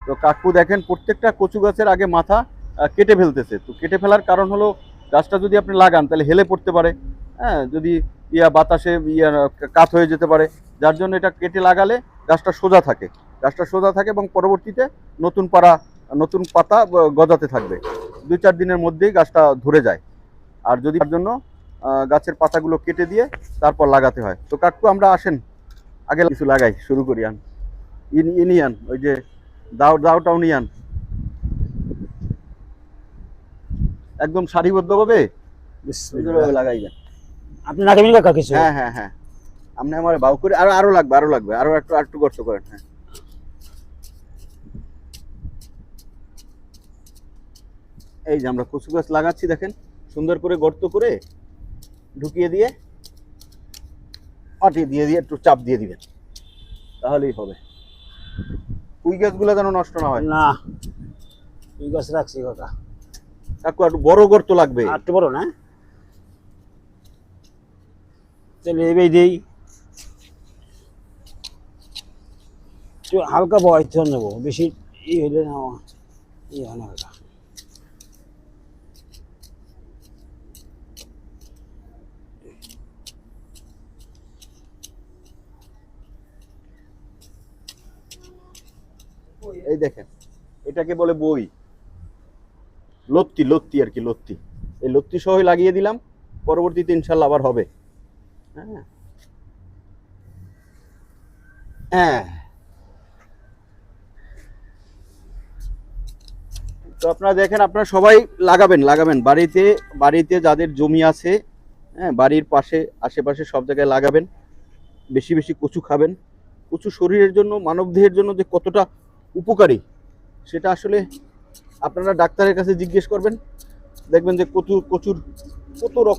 তো কাকু দেখেন প্রত্যেকটা কচু গাছের আগে মাথা কেটে ফেলতেছে। তো কেটে ফেলার কারণ হলো গাছটা যদি আপনি লাগান তাহলে হেলে পড়তে পারে, হ্যাঁ, যদি বাতাসে কাত হয়ে যেতে পারে। যার জন্য এটা কেটে লাগালে গাছটা সোজা থাকে, গাছটা সোজা থাকে এবং পরবর্তীতে নতুন নতুন পাতা গজাতে থাকবে। 2-4 দিনের মধ্যেই গাছটা ধরে যায়। আর যদি তার জন্য গাছের পাতাগুলো কেটে দিয়ে তারপর লাগাতে হয়। তো কাকু আমরা আসেন আগে কিছু লাগাই, শুরু করি। ইনিয়ান ওই যে দাওটাও নিয়ান একদম সারিবদ্ধভাবে সুন্দরভাবে লাগাই যান। আপনি লাগাবেন কাকা কিছু? হ্যাঁ হ্যাঁ হ্যাঁ, আপনি আমার বাউ করে আরো লাগবে, আরো একটু গর্ত করেন। হ্যাঁ, এই যে আমরা কচু গাছ লাগাচ্ছি দেখেন, সুন্দর করে গর্ত করে ঢুকিয়ে দিয়ে মাটি দিয়ে দিয়ে একটু চাপ দিয়ে দিবেন, তাহলেই হবে। কুই গাছগুলো যেন নষ্ট না হয়। না, এই গাছ রাখছি কাকা। কাকু একটু বড় গর্ত লাগবে। আর একটু বড় না? তাহলে এবার দিই একটু হালকা বয়স নেবো, বেশি ই হইলে না ই হয় না কাকা। এই দেখেন, এটাকে বলে বই, লত্তি লত্তি আর কি, লত্তি। এই লত্তি সহই লাগিয়ে দিলাম, পরবর্তীতে ইনশাল্লাহ আবার হবে। হ্যাঁ হ্যাঁ, তো আপনারা দেখেন, আপনারা সবাই লাগাবেন বাড়িতে, বাড়িতে যাদের জমি আছে, হ্যাঁ, বাড়ির পাশে আশেপাশে সব জায়গায় লাগাবেন। বেশি বেশি কচু খাবেন। কচু শরীরের জন্য, মানবদেহের জন্য যে কতটা উপকারী সেটা আসলে আপনারা ডাক্তারের কাছে জিজ্ঞেস করবেন, দেখবেন যে কচুর কত রকম